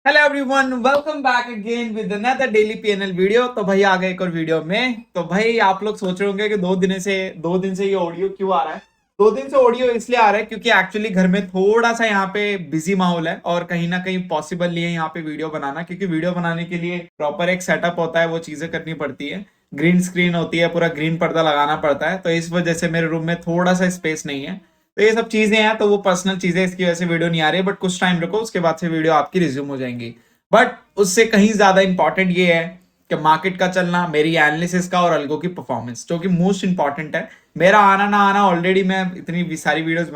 Hello everyone, welcome back again with another daily PNL video. तो भाई आ गए एक और वीडियो में। तो भाई आप लोग सोच रहे होंगे कि दो दिन से ये ऑडियो क्यों आ रहा है। 2 दिन से ऑडियो इसलिए आ रहा है क्योंकि एक्चुअली घर में थोड़ा सा यहाँ पे बिजी माहौल है और कहीं ना कहीं पॉसिबल नहीं है यहाँ पे वीडियो बनाना, क्योंकि वीडियो बनाने के लिए प्रॉपर एक सेटअप होता है, वो चीजें करनी पड़ती है। ग्रीन स्क्रीन होती है, पूरा ग्रीन पर्दा लगाना पड़ता है, तो इस वजह से मेरे रूम में थोड़ा सा स्पेस नहीं है। तो ये सब चीजें हैं, तो वो पर्सनल चीजें, इसकी वजह से वीडियो नहीं आ रही है। बट कुछ टाइम रुको, उसके बाद से वीडियो आपकी रिज्यूम हो जाएंगी। बट उससे कहीं ज्यादा इंपॉर्टेंट ये है कि मार्केट का चलना, मेरी एनालिसिस का और अल्गो की परफॉर्मेंस, जो कि मोस्ट इंपॉर्टेंट है। मेरा आना ना आना, ऑलरेडी मैं इतनी सारी वीडियोस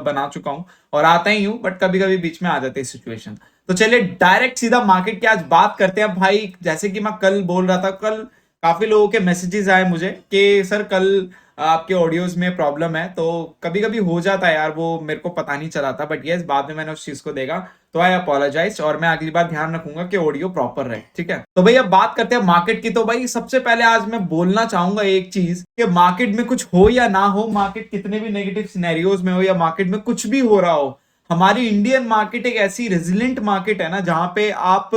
बना चुका हूं और आता ही हूं, बट कभी कभी बीच में आ जाती है सिचुएशन। तो चलिए डायरेक्ट सीधा मार्केट की आज बात करते हैं भाई। जैसे कि मैं कल बोल रहा था, कल काफी लोगों के मैसेजेस आए मुझे कि सर कल आपके ऑडियोज में प्रॉब्लम है। तो कभी कभी हो जाता है यार, वो मेरे को पता नहीं चला था, बट यस बाद में मैंने उस चीज को देखा। तो आई अपोलोजाइज और मैं अगली बार ध्यान रखूंगा कि ऑडियो प्रॉपर रहे, ठीक है। तो भाई अब बात करते हैं मार्केट की। तो भाई सबसे पहले आज मैं बोलना चाहूंगा एक चीज कि मार्केट में कुछ हो या ना हो, मार्केट कितने भी नेगेटिव सिनेरियोज में हो या मार्केट में कुछ भी हो रहा हो, हमारी इंडियन मार्केट एक ऐसी रेजिलेंट मार्केट है ना, जहां पे आप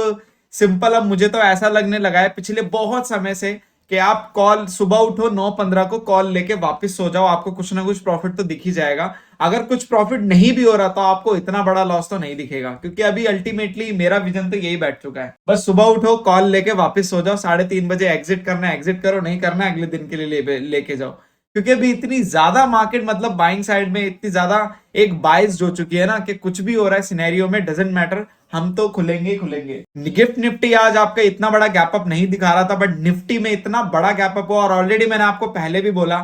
सिंपल, अब मुझे तो ऐसा लगने लगा है पिछले बहुत समय से कि आप कॉल सुबह उठो 9:15 को, कॉल लेके वापस सो जाओ, आपको कुछ ना कुछ प्रॉफिट तो दिख ही जाएगा। अगर कुछ प्रॉफिट नहीं भी हो रहा तो आपको इतना बड़ा लॉस तो नहीं दिखेगा, क्योंकि अभी अल्टीमेटली मेरा विजन तो यही बैठ चुका है। बस सुबह उठो, कॉल लेके वापस सो जाओ, 3:30 बजे एग्जिट करना है एग्जिट करो, नहीं करना है अगले दिन के लिए लेके जाओ। क्योंकि अभी इतनी ज्यादा मार्केट, मतलब बाइंग साइड में इतनी ज्यादा एक बाइस हो चुकी है ना, कि कुछ भी हो रहा है सिनेरियो में डजेंट मैटर, हम तो खुलेंगे ही खुलेंगे। गिफ्ट निफ्टी आज आपका इतना बड़ा गैप अप नहीं दिखा रहा था, बट निफ्टी में इतना बड़ा गैप अप हुआ। और ऑलरेडी मैंने आपको पहले भी बोला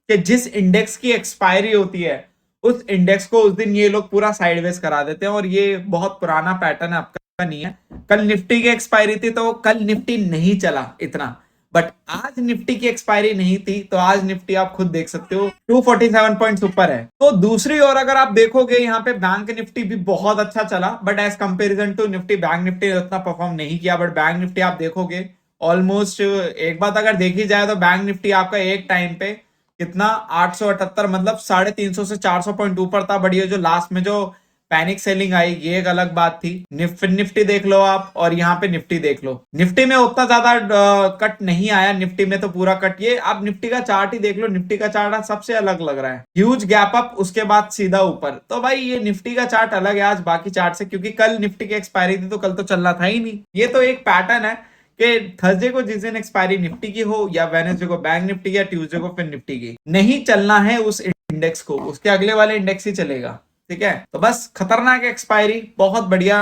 कि जिस इंडेक्स की एक्सपायरी होती है, उस इंडेक्स को उस दिन ये लोग पूरा साइडवेज करा देते हैं, और ये बहुत पुराना पैटर्न है, आपका नहीं है। कल निफ्टी की एक्सपायरी थी, तो कल निफ्टी नहीं चला इतना, बट आज निफ्टी की एक्सपायरी नहीं थी, तो आज निफ्टी आप खुद देख सकते हो 247 पॉइंट्स ऊपर है। तो दूसरी ओर अगर आप देखोगे, यहाँ पे बैंक निफ्टी भी बहुत अच्छा चला, but as comparison to Nifty, bank Nifty ने उतना परफॉर्म नहीं किया। बट बैंक निफ्टी आप देखोगे ऑलमोस्ट, एक बात अगर देखी जाए तो बैंक निफ्टी आपका एक टाइम पे कितना 878, मतलब 350 से 400 पॉइंट ऊपर था। बट ये जो लास्ट में जो पैनिक सेलिंग आई, ये एक अलग बात थी। निफ्टी देख लो आप, और यहाँ पे निफ्टी देख लो, निफ्टी में उतना ज्यादा कट नहीं आया, निफ्टी में तो पूरा कट। ये आप निफ्टी का चार्ट ही देख लो, निफ्टी का चार्ट सबसे अलग लग रहा है, ह्यूज गैप अप, उसके बाद सीधा ऊपर। तो भाई ये निफ्टी का चार्ट अलग है आज बाकी चार्ट से, क्योंकि कल निफ्टी की एक्सपायरी थी, तो कल तो चलना था ही नहीं। ये तो एक पैटर्न है कि थर्सडे को जिस दिन एक्सपायरी निफ्टी की हो, या वेडनेसडे को बैंक निफ्टी, या ट्यूसडे को फिर निफ्टी की, नहीं चलना है उस इंडेक्स को, उसके अगले वाले इंडेक्स ही चलेगा, ठीक है। तो बस खतरनाक एक्सपायरी, बहुत बढ़िया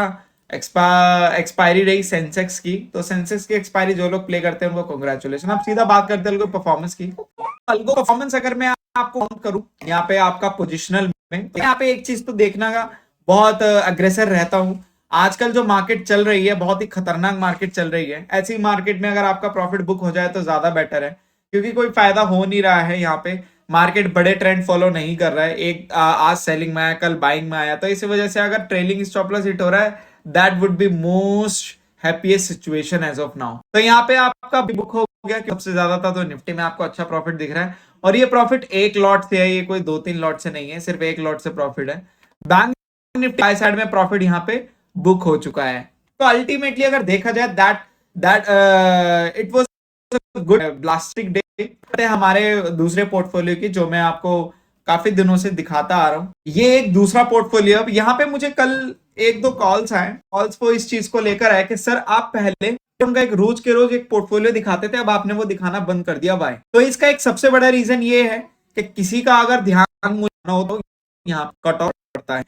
एक्सपायरी रही सेंसेक्स की। तो सेंसेक्स की एक्सपायरी जो लोग प्ले करते हैं उनको कांग्रेचुलेशन। अब सीधा बात करते हैं अल्गो परफॉर्मेंस की। अल्गो परफॉर्मेंस अगर मैं आपको काउंट करूं यहाँ पे आपका पोजिशनल में, तो यहाँ पे एक चीज तो देखना का बहुत अग्रेसर रहता हूं। आजकल जो मार्केट चल रही है, बहुत ही खतरनाक मार्केट चल रही है। ऐसी मार्केट में अगर आपका प्रॉफिट बुक हो जाए तो ज्यादा बेटर है, क्योंकि कोई फायदा हो नहीं रहा है यहाँ पे। मार्केट बड़े ट्रेंड फॉलो नहीं कर रहा है, एक आज सेलिंग में आया, कल बाइंग में आया, तो इस वजह से अगर ट्रेलिंग स्टॉप लॉस हिट हो रहा है, that would be most happiest situation as of now. तो यहाँ पे आपका बुक हो गया कि सबसे ज्यादा था, तो निफ्टी में आपको अच्छा प्रॉफिट दिख रहा है, और ये प्रॉफिट एक लॉट से है, ये कोई 2-3 लॉट से नहीं है, सिर्फ एक लॉट से प्रॉफिट है। बैंक निफ्टी साइड में प्रॉफिट यहाँ पे बुक हो चुका है। तो अल्टीमेटली अगर देखा जाए that that it was good ब्लास्टिक डे हमारे दूसरे पोर्टफोलियो की, जो मैं आपको काफी दिनों से दिखाता आ रहा हूँ। ये एक दूसरा पोर्टफोलियो। अब यहाँ पे मुझे कल 1-2 कॉल्स आए, कॉल्स वो इस चीज को लेकर आए कि सर आप पहले उनका एक रोज के रोज एक पोर्टफोलियो दिखाते थे, अब आपने वो दिखाना बंद कर दिया भाई। तो इसका एक सबसे बड़ा रीजन ये है कि किसी का अगर ध्यान मुझे हो तो यहाँ कट ऑफ पड़ता है,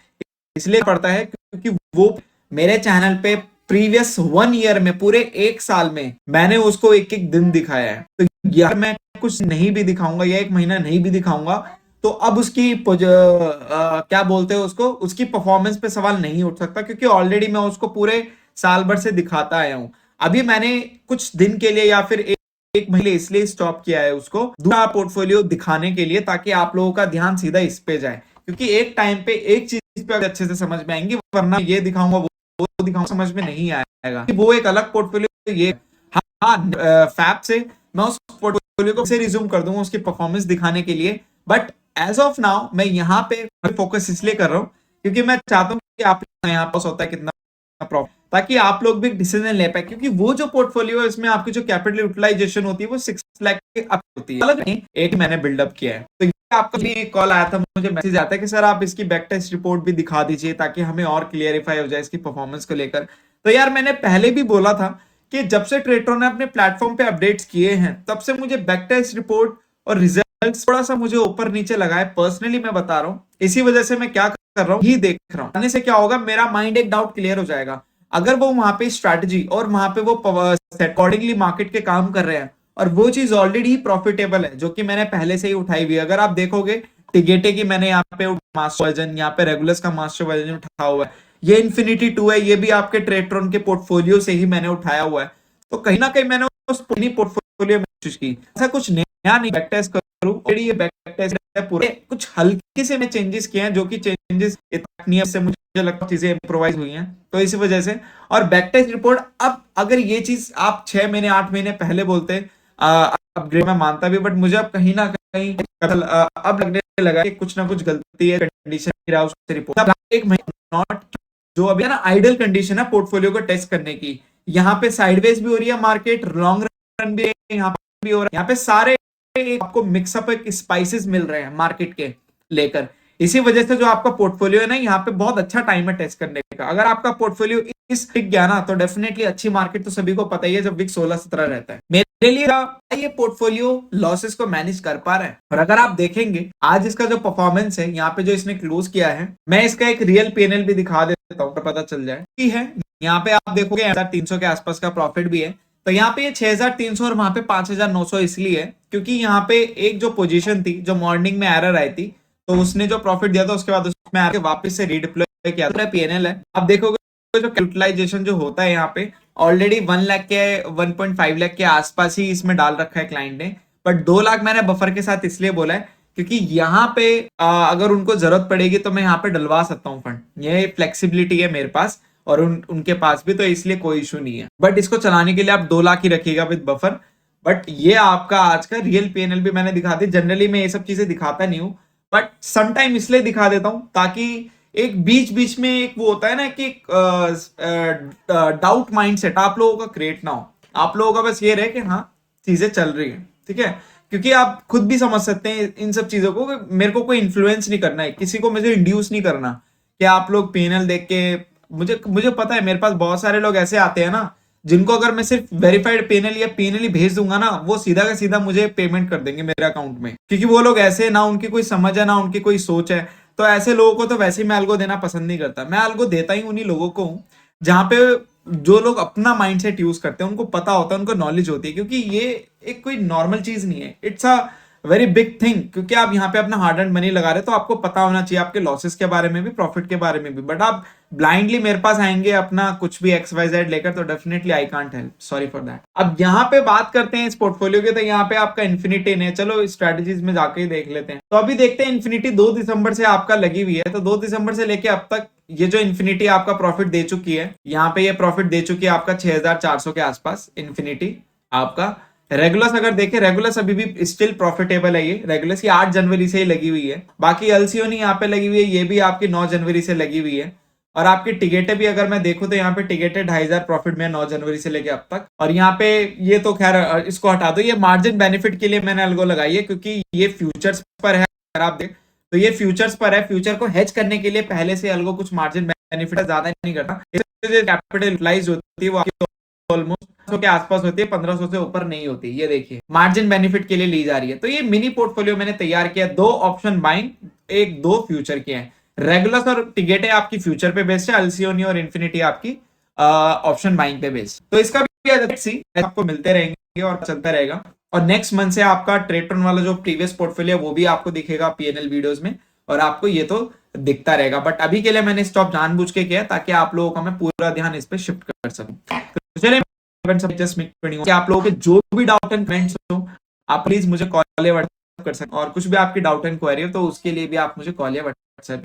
इसलिए पड़ता है क्योंकि वो मेरे चैनल पे प्रीवियस 1 ईयर में, पूरे 1 साल में मैंने उसको एक एक दिन दिखाया है। तो यार मैं कुछ नहीं भी दिखाऊंगा या 1 महीना नहीं भी दिखाऊंगा, तो अब उसकी क्या बोलते हैं उसको, उसकी परफॉर्मेंस पे सवाल नहीं उठ सकता, क्योंकि ऑलरेडी मैं उसको पूरे साल भर से दिखाता आया हूं। अभी मैंने कुछ दिन के लिए या फिर एक महीने इसलिए स्टॉप किया है उसको, दूसरा पोर्टफोलियो दिखाने के लिए, ताकि आप लोगों का ध्यान सीधा इस पे जाए। क्योंकि एक टाइम पे एक चीज पे अच्छे से समझ में आएंगी, वरना ये दिखाऊंगा वो दिखाऊंगा, समझ में नहीं आएगा। वो एक अलग पोर्टफोलियो, ये हाँ फैप से मैं उस पोर्टफोलियो को से रिज्यूम कर दूंगा उसकी परफॉर्मेंस दिखाने के लिए। बट एज ऑफ नाउ मैं यहाँ पे फोकस इसलिए कर रहा हूँ क्योंकि मैं चाहता हूँ कि आप यहाँ पास होता है कितना प्रॉफिट, ताकि आप लोग भी डिसीजन ले पाए, क्योंकि वो जो पोर्टफोलियो है उसमें आपकी जो कैपिटल यूटिलाइजेशन होती है वो 6 लाख के अप होती है, अलग नहीं एक मैंने बिल्डअप किया है। तो ये आपका भी कॉल आया था, मुझे मैसेज आता है कि सर आप इसकी बैक टेस्ट रिपोर्ट भी दिखा दीजिए ताकि हमें और क्लियरिफाई हो जाए इसकी परफॉर्मेंस को लेकर। तो यार मैंने पहले भी बोला था कि जब से ट्रेटरो ने अपने प्लेटफॉर्म पे अपडेट्स किए हैं तब से मुझे बैक टेस्ट रिपोर्ट और रिजल्ट थोड़ा सा मुझे ऊपर नीचे लगा है, पर्सनली मैं बता रहा हूँ। इसी वजह से मैं क्या कर रहा हूँ ही देख रहा हूँ, से क्या होगा मेरा माइंड एक डाउट क्लियर हो जाएगा। अगर वो वहां पे स्ट्रैटेजी और वहां पे वो अकॉर्डिंगली मार्केट के काम कर रहे हैं और वो चीज ऑलरेडी प्रॉफिटेबल है जो कि मैंने पहले से ही उठाई हुई है। अगर आप देखोगे टिगेटे की मैंने यहाँ पे मास्टर वर्जन, यहाँ पे रेगुलर्स का मास्टर वर्जन उठाया हुआ है, ये इन्फिनिटी 2 है, ये भी आपके ट्रेट्रॉन के पोर्टफोलियो से ही मैंने उठाया हुआ है। तो कहीं ना कहीं मैंने उस पोर्टफोलियो में कोशिश की ऐसा कुछ नया नहीं बैक टेस्ट करूं, ऑलरेडी ये बैक टेस्ट है पूरे, कुछ हल्के से मैं चेंजेस किए हैं जो कि चेंजेस इतनी से मुझे लगता है चीजें इंप्रोवाइज हुई हैं, तो इसी वजह से। और बैक टेस्ट रिपोर्ट अब अगर ये चीज आप 6 महीने 8 महीने पहले बोलते अपग्रेड मैं मानता भी, बट मुझे अब कहीं ना कहीं अब लगने लगा कि कुछ ना कुछ गलती है कंडीशन रिपोर्ट। एक महीना नॉट जो अभी है ना आइडल कंडीशन है पोर्टफोलियो को टेस्ट करने की, यहाँ पे साइडवेज भी हो रही है मार्केट, लॉन्ग रन भी यहाँ पे भी हो रहा है, यहाँ पे सारे आपको मिक्सअप स्पाइसेस मिल रहे हैं मार्केट के लेकर। इसी वजह से जो आपका पोर्टफोलियो है ना यहाँ पे बहुत अच्छा टाइम है टेस्ट करने का। अगर आपका पोर्टफोलियो इस टिक गया ना तो डेफिनेटली अच्छी मार्केट तो सभी को पता ही है जब विक 16-17 रहता है। मेरे लिए ये पोर्टफोलियो लॉसेस को मैनेज कर पा रहा है। और अगर आप देखेंगे आज इसका जो परफॉर्मेंस है यहाँ पे जो इसने क्लोज किया है, मैं इसका एक रियल पीएनएल भी दिखा देता हूँ, पता चल जाए की है। यहाँ पे आप देखोगे 300 के आसपास का प्रॉफिट भी है। तो यहाँ पे ये 6300 और वहां पे 5900 इसलिए है क्योंकि यहाँ पे एक जो पोजीशन थी जो मॉर्निंग में एरर आई थी, तो उसने जो प्रॉफिट दिया था उसके बाद उसमें आके वापस से रीडिप्लॉय किया था। पीएनएल है, आप देखोगे जो यूटिलाइजेशन जो होता है यहाँ पे ऑलरेडी 1 लाख के 1.5 लाख के आसपास ही इसमें डाल रखा है क्लाइंट ने, बट 2 लाख मैंने बफर के साथ इसलिए बोला है क्योंकि यहाँ पे अगर उनको जरूरत पड़ेगी तो मैं यहाँ पे डलवा सकता हूँ फंड, ये फ्लेक्सिबिलिटी है मेरे पास और उनके पास भी, तो इसलिए कोई इशू नहीं है। बट इसको चलाने के लिए आप 2 लाख ही रखिएगा विद बफर। बट ये आपका आज का रियल पीएनएल भी मैंने दिखा दी। जनरली मैं ये सब चीजें दिखाता नहीं हूँ, बट समटाइम इसलिए दिखा देता हूँ ताकि एक बीच बीच में एक वो होता है ना कि डाउट माइंडसेट आप लोगों का क्रिएट ना हो। आप लोगों का बस ये रहे कि हाँ चीजें चल रही है, ठीक है। क्योंकि आप खुद भी समझ सकते हैं इन सब चीजों को, मेरे को कोई इन्फ्लुएंस नहीं करना है, किसी को मुझे इंड्यूस नहीं करना कि आप लोग पीएनएल देख के, मुझे पता है मेरे पास बहुत सारे लोग ऐसे आते हैं ना जिनको अगर मैं सिर्फ वेरीफाइड पीएनएल या पीएनएल ही भेज दूंगा ना वो सीधा का सीधा मुझे पेमेंट कर देंगे मेरे अकाउंट में, क्योंकि वो लोग ऐसे ना उनकी कोई समझ है ना उनकी कोई सोच है। तो ऐसे लोगों को तो वैसे ही मैं अल्गो देना पसंद नहीं करता। मैं अल्गो देता ही उन्हीं लोगों को हूँ जहां पे जो लोग अपना माइंडसेट यूज करते हैं, उनको पता होता है, उनको नॉलेज होती है, क्योंकि ये एक कोई नॉर्मल चीज नहीं है, it's a very big thing. क्योंकि आप यहाँ पे अपना हार्ड एंड मनी लगा रहे तो आपको पता होना चाहिए आपके लॉसेस के बारे में भी, प्रॉफिट के बारे में भी। बट आप ब्लाइंडली मेरे पास आएंगे अपना कुछ भी XYZ लेकर तो definitely I can't help, sorry for that. अब यहाँ पे बात करते हैं इस पोर्टफोलियो के, तो यहाँ पे आपका इन्फिनिटी है, चलो स्ट्रेटेजीज में जाके ही देख लेते हैं। तो अभी देखते हैं इन्फिनिटी 2 दिसंबर से आपका लगी हुई है, तो 2 दिसंबर से लेके अब तक ये जो इन्फिनिटी आपका प्रॉफिट दे चुकी है, यहाँ पे ये प्रॉफिट दे चुकी है आपका 6400 के आसपास इन्फिनिटी आपका। रेगुलस अगर देखें, रेगुलस अभी भी स्टिल प्रॉफिटेबल है। ये रेगुलस की 8 जनवरी से ही लगी हुई है। बाकी एलसीओ यहाँ पे लगी हुई है, ये भी आपकी 9 जनवरी से लगी हुई है। और आपकी टिकटें भी अगर मैं देखूं तो यहाँ पे टिकटें 2500 प्रॉफिट में 9 जनवरी से लेके अब तक। और यहाँ पे ये तो खैर इसको हटा दो, ये मार्जिन बेनिफिट के लिए मैंने अल्गो लगाई है क्योंकि ये फ्यूचर्स पर है। अगर आप देख तो ये फ्यूचर्स पर है, फ्यूचर को हेज करने के लिए पहले से अल्गो कुछ मार्जिन बेनिफिट ज्यादा नहीं करता। कैपिटल यूटिलाइज होती है वो ऑलमोस्ट के आसपास होती है, 1500 से ऊपर नहीं होती। ये देखिए मार्जिन बेनिफिट के लिए ली जा रही है। तो ये मिनी पोर्टफोलियो मैंने तैयार किया, 2 ऑप्शन बाइंग, 2 फ्यूचर के हैं। रेगुलस और टिगेटे आपकी फ्यूचर पे बेस्ड है, अल्सियोनी और इन्फिनिटी आपकी ऑप्शन बाइंग पे बेस्ड। तो इसका भी आपको मिलते रहेंगे और चलता रहेगा। और नेक्स्ट मंथ से आपका ट्रेटन वाला जो प्रीवियस पोर्टफोलियो वो भी आपको दिखेगा पीएनएल वीडियोस में, और आपको ये तो दिखता रहेगा। बट अभी के लिए मैंने स्टॉप जानबूझ के किया ताकि आप लोगों का मैं पूरा ध्यान इस पे शिफ्ट कर सकूं। तो चलिए आप लोगों के जो भी डाउट एंड कमेंट्स हो आप प्लीज मुझे कॉल या व्हाट्सएप कर सकते हैं, और कुछ भी आपकी डाउट एंड क्वेरी हो तो उसके लिए भी आप मुझे कॉल या व्हाट्सएप